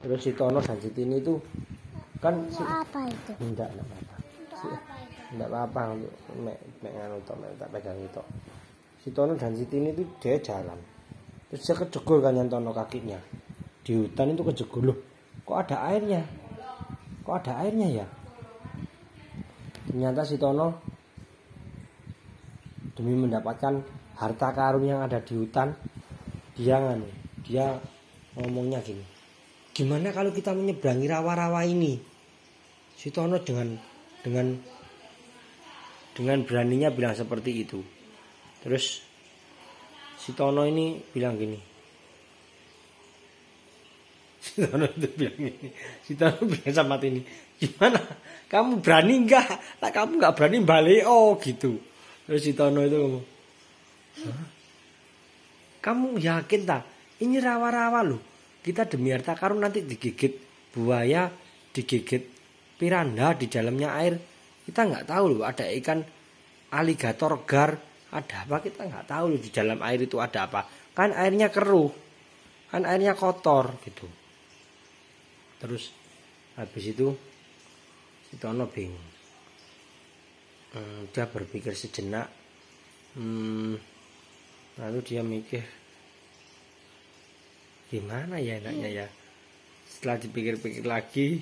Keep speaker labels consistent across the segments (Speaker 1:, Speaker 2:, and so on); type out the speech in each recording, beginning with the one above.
Speaker 1: Terus si Tono dan si Tini itu kan
Speaker 2: apa itu?
Speaker 1: enggak apa-apa. Enggak apa-apa untuk mek nganu tok tak pegang itu. Si Tono dan si Tini itu dia jalan. Terus dia kejegul kan Tono kakinya. Di hutan itu kejegul loh. Kok ada airnya? Kok ada airnya ya? Ternyata si Tono demi mendapatkan harta karun yang ada di hutan, dia ngomongnya gini. Gimana kalau kita menyeberangi rawa-rawa ini? Si Tono dengan beraninya bilang seperti itu. Terus si Tono ini bilang gini. Si Tono itu bilang gini. Si Tono bilang sama Tini, gimana? Kamu berani enggak? Nah, kamu enggak berani balik gitu. Terus si Tono itu ngomong, hah? Kamu yakin tak? Ini rawa-rawa loh. Kita demi harta karun nanti digigit buaya, digigit piranha di dalamnya air. Kita nggak tahu loh ada ikan aligator gar, ada apa kita nggak tahu loh di dalam air itu ada apa. Kan airnya keruh, kan airnya kotor gitu. Terus habis itu si Tono bingung. Dia berpikir sejenak. Lalu dia mikir, gimana ya enaknya ya? Setelah dipikir-pikir lagi,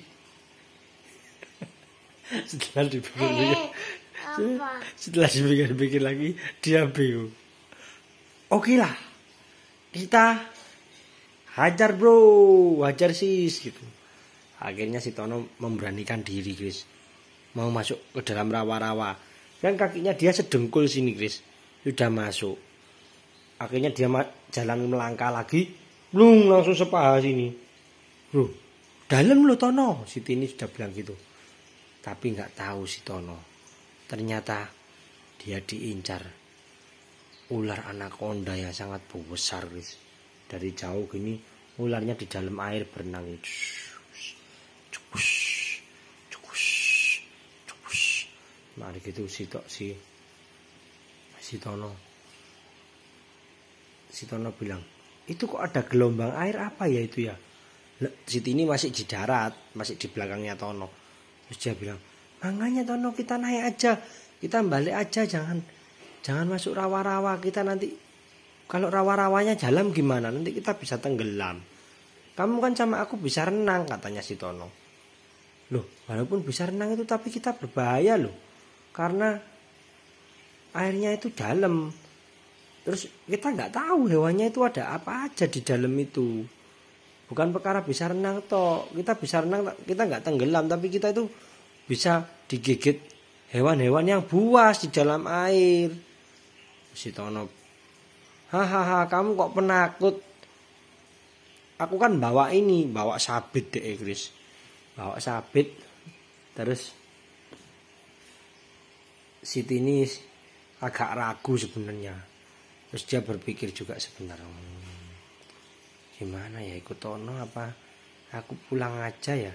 Speaker 1: setelah dipikir-pikir lagi, dia bingung. Oke lah, kita hajar bro, hajar sis gitu. Akhirnya si Tono memberanikan diri, Chris. Mau masuk ke dalam rawa-rawa. Dan kakinya dia sedengkul sini, Chris. Sudah masuk. Akhirnya dia jalan melangkah lagi, blung langsung sepaha sini. Bro, dalam lo Tono, si Tini sudah bilang gitu. Tapi nggak tahu si Tono. Ternyata dia diincar ular anaconda yang sangat besar, guys. Dari jauh gini, ularnya di dalam air berenang. Mari gitu si Tono bilang, itu kok ada gelombang air apa ya itu ya? Si Tini masih di darat, masih di belakangnya Tono. Terus dia bilang, makanya Tono kita naik aja, kita balik aja, jangan masuk rawa-rawa, kita nanti kalau rawa-rawanya jalan gimana? Nanti kita bisa tenggelam. Kamu kan sama aku bisa renang, katanya si Tono. Loh, walaupun bisa renang itu tapi kita berbahaya loh. Karena airnya itu dalam. Terus kita nggak tahu hewannya itu ada apa aja di dalam itu. Bukan perkara bisa renang toh. Kita bisa renang, kita nggak tenggelam, tapi kita itu bisa digigit hewan-hewan yang buas di dalam air. Si Tono, hahaha, kamu kok penakut? Aku kan bawa sabit deh, Chris. Bawa sabit. Terus si Tini agak ragu sebenarnya. Terus dia berpikir juga sebentar, gimana ya ikut Tono apa aku pulang aja ya?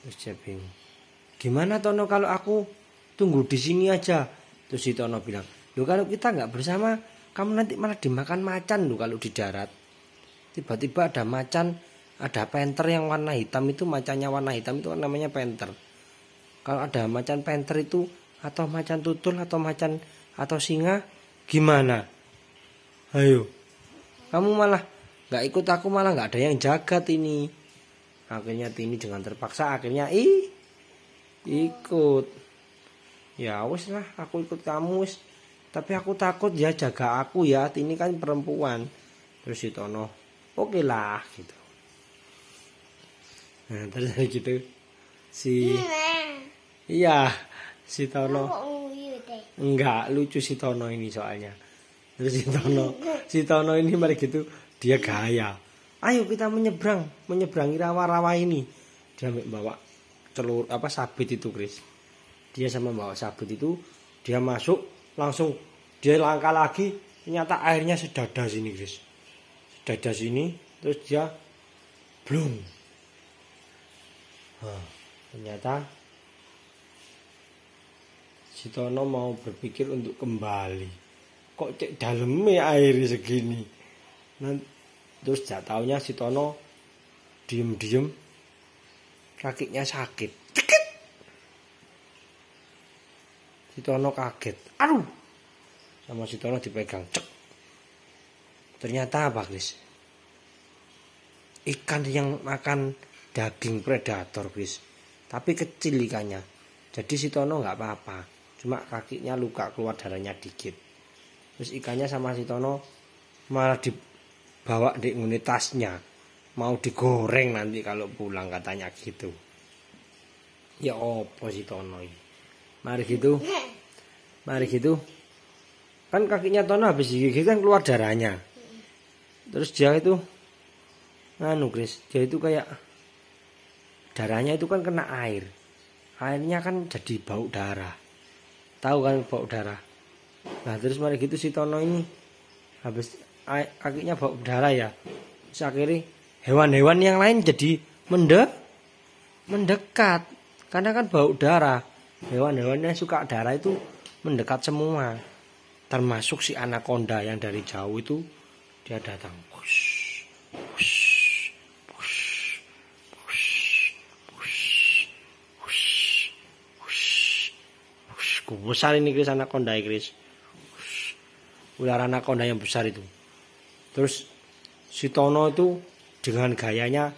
Speaker 1: Terus dia bingung, gimana Tono kalau aku tunggu di sini aja? Terus si Tono bilang, loh kalau kita nggak bersama, kamu nanti malah dimakan macan loh kalau di darat. Tiba-tiba ada macan, ada panther yang warna hitam itu, macannya warna hitam itu namanya panther. Kalau ada macan panther itu, atau macan tutul, atau singa, gimana? Ayo, kamu malah nggak ikut aku, malah nggak ada yang jagat ini. Akhirnya Tini dengan terpaksa akhirnya ikut. Ya wes lah, aku ikut kamu wes. Tapi aku takut ya, jaga aku ya. Tini kan perempuan. Terus si Tono, oke lah gitu. Nah terus gitu iya, si Tono. Enggak, lucu si Tono ini soalnya. Terus si Tono ini mari gitu, dia gaya. Ayo kita menyeberangi rawa-rawa ini. Dia bawa sabit itu, Chris. Dia sama bawa sabit itu, dia masuk, langsung dia langkah lagi, ternyata airnya sedada sini, Chris. Sedada sini, terus dia blung. Ternyata si Tono mau berpikir untuk kembali. Kok cek dalamnya air segini. Terus gak taunya si Tono diem-diem kakinya sakit. Cekit. Si Tono kaget. Aduh. Sama si Tono dipegang. Cek. Ternyata apa, Kris? Ikan yang makan daging predator, Kris. Tapi kecil ikannya. Jadi si Tono nggak apa-apa. Cuma kakinya luka, keluar darahnya dikit. Terus ikannya sama si Tono malah dibawa di tasnya. Mau digoreng nanti kalau pulang katanya gitu. Ya opo si Tono ini. Mari gitu. Kan kakinya Tono habis digigit kan keluar darahnya. Terus dia itu Kris, dia itu kayak darahnya itu kan kena air. Airnya kan jadi bau darah. Tahu kan bau darah. Nah, terus mari gitu si Tono ini habis kakinya bau darah ya. Terus akhirnya hewan-hewan yang lain jadi mendekat. Karena kan bau darah. Hewan-hewan yang suka darah itu mendekat semua. Termasuk si anaconda yang dari jauh itu dia datang. Besar ini Kris, anaconda Kris. Ular anaconda yang besar itu. Terus si Tono itu dengan gayanya,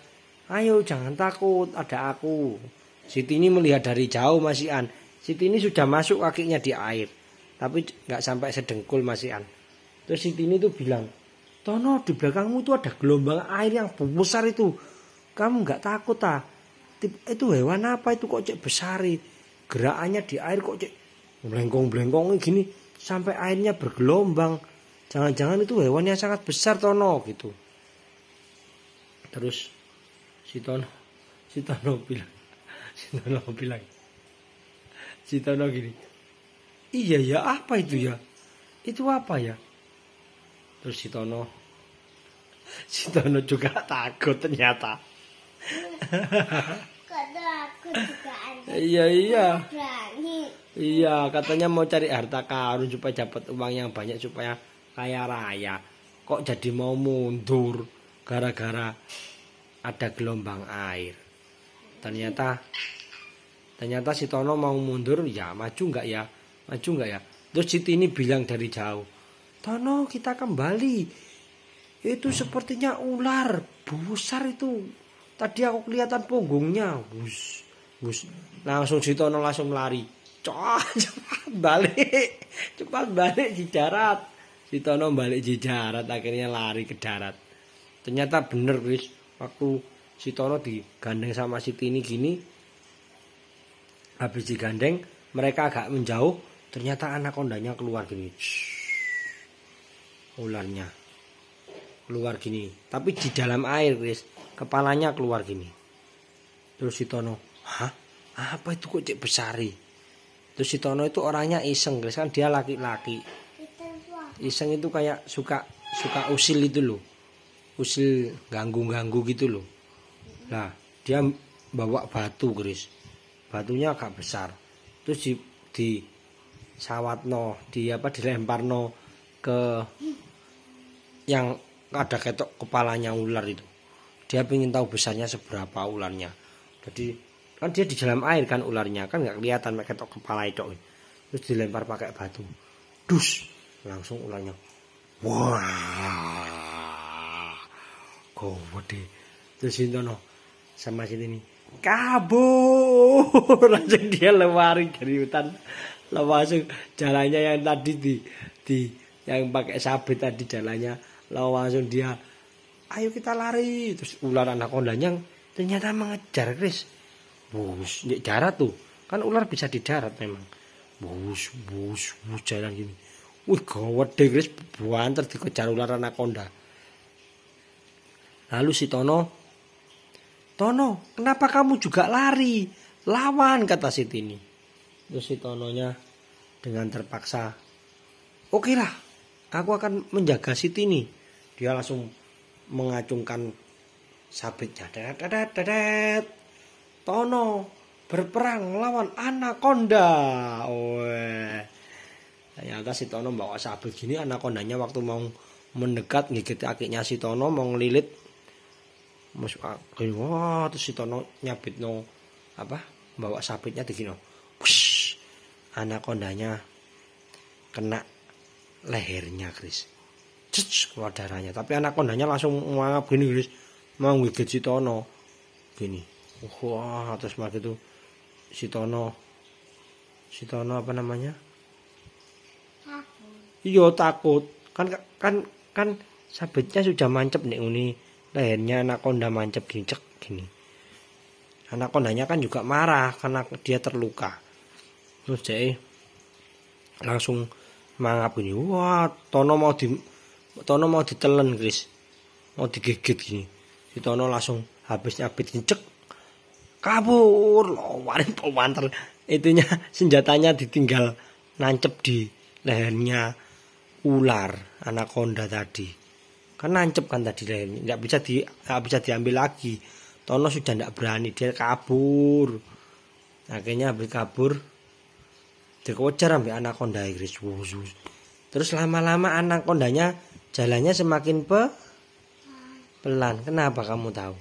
Speaker 1: ayo jangan takut, ada aku. Si Tini melihat dari jauh Masian. Si Tini sudah masuk kakinya di air. Tapi nggak sampai sedengkul Masian. Terus si Tini itu bilang, Tono di belakangmu itu ada gelombang air yang besar itu. Kamu nggak takut ah? Itu hewan apa itu kok cek besari? Gerakannya di air kok cek blengkong-blengkong gini sampai airnya bergelombang. Jangan-jangan itu hewan yang sangat besar Tono gitu. Terus si Tono gini. Iya ya, apa itu ya? Itu apa ya? Terus si Tono juga takut ternyata. Iya. Iya, katanya mau cari harta karun supaya dapat uang yang banyak supaya kaya raya. Kok jadi mau mundur gara-gara ada gelombang air. Ternyata si Tono mau mundur, ya maju enggak ya? Terus si Tini bilang dari jauh, Tono kita kembali. Itu sepertinya ular besar itu. Tadi aku kelihatan punggungnya. Wus. Langsung si Tono langsung lari. Cepat balik di darat. Si Tono balik di darat, akhirnya lari ke darat. Ternyata bener Kris, waktu si Tono digandeng sama si Tini gini, habis digandeng mereka agak menjauh, ternyata anakondanya keluar gini. Ularnya keluar gini, tapi di dalam air Kris, kepalanya keluar gini. Terus si Tono, hah? Apa itu kok cek besari? Terus si Tono itu orangnya iseng, Kris, kan dia laki-laki. Iseng itu kayak suka usil itu loh. Usil ganggu gitu loh. Nah, dia bawa batu, Kris. Batunya agak besar. Terus di sawatno, dilemparno ke yang ada ketok kepalanya ular itu. Dia ingin tahu besarnya seberapa ularnya. Jadi kan dia di dalam air kan ularnya, kan nggak kelihatan ketok kepala itu. Terus dilempar pakai batu. Dus, langsung ularnya. Wah. Gede. Terus Sintono sama sini kabur. Langsung dia lari dari hutan. Langsung jalannya yang tadi di yang pakai sabit tadi jalannya, langsung dia ayo kita lari. Terus ular anakondanya ternyata mengejar Kris. Bus, di darat tuh. Kan ular bisa di darat memang. Bus jalan gini. Wih, gawat deh Kris, banter dikejar ular anaconda. Lalu si Tono, kenapa kamu juga lari? Lawan, kata si Tini. Terus si Tononya dengan terpaksa, oke lah, aku akan menjaga si Tini. Dia langsung mengacungkan sabitnya. Dedet. Tono berperang lawan anaconda. Ternyata si Tono bawa sabit gini, anakondanya waktu mau mendekat ngigit kakinya si Tono mau ngelilit. Wah, terus si Tono nyabitno bawa sabitnya digino. Wush, anakondanya kena lehernya, Kris. Keluar darahnya. Tapi anakondanya langsung mangap gini, Kris. Mau ngigit si Tono. Gini. Wah, terus begitu si Tono apa namanya? Iya takut. Kan sabitnya sudah mancep nih ini. Lehernya anakonda mancep gini, cek gini. Anakondanya kan juga marah karena dia terluka. Terus dia langsung mangap gini. Wah, Tono mau ditelen, Kris. Mau digigit gini. Si Tono langsung habis nyabit cek. Kabur, lawarin pewanter. Itunya senjatanya ditinggal nancep di lehernya ular anakonda tadi. Kan nancep kan tadi lehernya, nggak bisa diambil lagi. Tono sudah tidak berani, dia kabur. Akhirnya habis kabur dikejar sampai anakonda, Kris. Terus lama-lama anakondanya jalannya semakin pelan. Kenapa kamu tahu?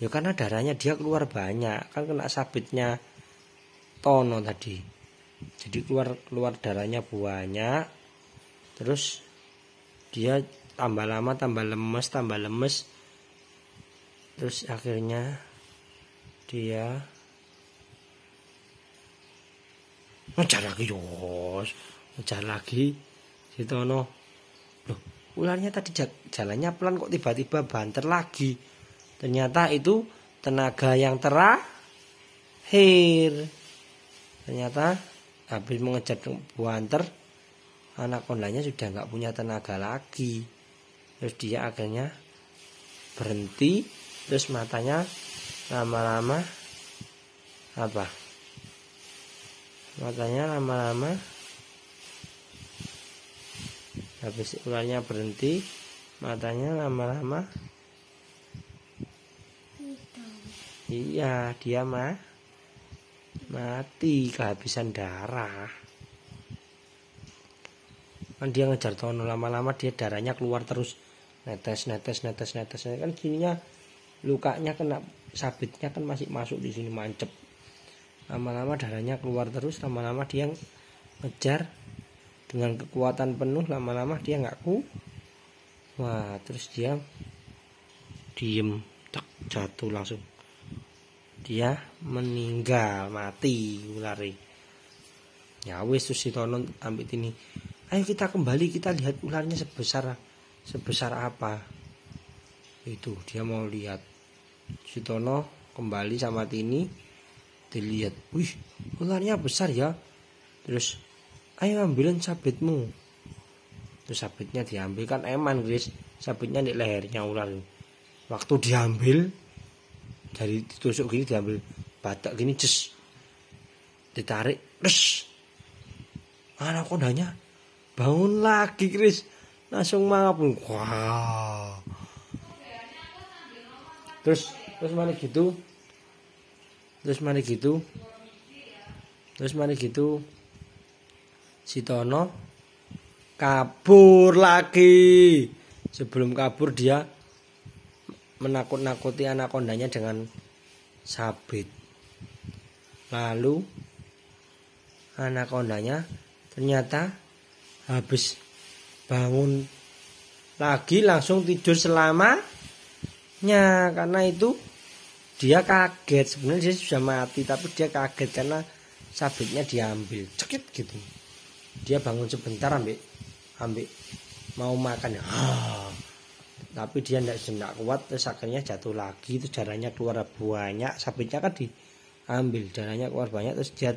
Speaker 1: Ya karena darahnya dia keluar banyak, kan kena sabitnya Tono tadi. Jadi keluar darahnya banyak. Terus dia tambah lama tambah lemes. Terus akhirnya dia ngejar lagi si Tono. Loh, ularnya tadi jalannya pelan kok tiba-tiba banter lagi. Ternyata itu tenaga yang terakhir. Ternyata habis mengejar banter, anakondanya sudah nggak punya tenaga lagi. Terus dia akhirnya berhenti. Terus matanya lama-lama matanya lama-lama habis ularnya berhenti, matanya lama-lama iya dia mati kehabisan darah. Kan dia ngejar Tono, lama-lama dia darahnya keluar terus, netes kan gininya lukanya kena sabitnya kan masih masuk di sini mancep. Lama-lama darahnya keluar terus, lama-lama dia ngejar dengan kekuatan penuh, lama-lama dia nggak wah, terus dia diem, jatuh langsung. Dia meninggal, mati ulari. Ya wis si Tono ambil ini. Ayo kita kembali, kita lihat ularnya sebesar apa. Itu dia mau lihat. Si Tono kembali sama Tini, dilihat. Wih, ularnya besar ya. Terus ayo ambilin sabitmu. Terus sabitnya diambil, kan eman, Kris. Sabitnya di lehernya ular. Waktu diambil dari ditusuk gini, diambil batak gini, ditarik, anakondanya bangun lagi, Kris. Langsung mangap. Wah. Terus mana gitu. Si Tono kabur lagi. Sebelum kabur dia menakut-nakuti anakondanya dengan sabit. Lalu anakondanya ternyata habis bangun lagi langsung tidur selamanya. Karena itu dia kaget. Sebenarnya dia sudah mati, tapi dia kaget karena sabitnya diambil. Cekit gitu. Dia bangun sebentar ambil mau makan. Tapi dia tidak kuat, terus akhirnya jatuh lagi. Terus darahnya keluar banyak. Sabitnya kan diambil, darahnya keluar banyak. Terus dia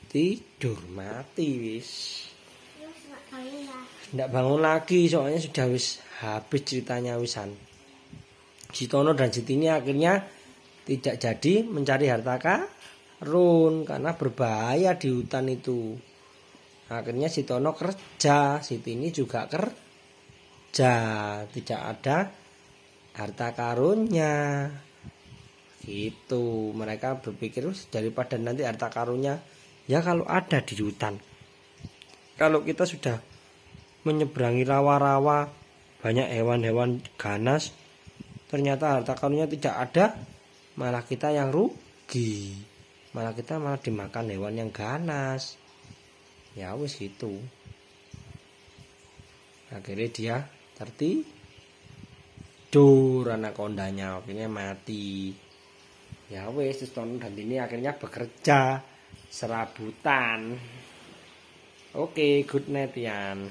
Speaker 1: tidur mati wis. Tidak bangun lagi, soalnya sudah wis habis ceritanya wisan. Si Tono dan si Tini akhirnya tidak jadi mencari harta karun karena berbahaya di hutan itu. Akhirnya si Tono kerja, si Tini juga kerja, tidak ada harta karunnya. Gitu, mereka berpikir daripada nanti harta karunnya ya kalau ada di hutan. Kalau kita sudah menyeberangi rawa-rawa, banyak hewan-hewan ganas, ternyata harta karunnya tidak ada, malah kita yang rugi. Malah kita malah dimakan hewan yang ganas. Ya wis gitu. Akhirnya dia tertidur, anakondanya akhirnya mati. Ya wis terus Tono dan Tini akhirnya bekerja serabutan. Oke, good night Yan.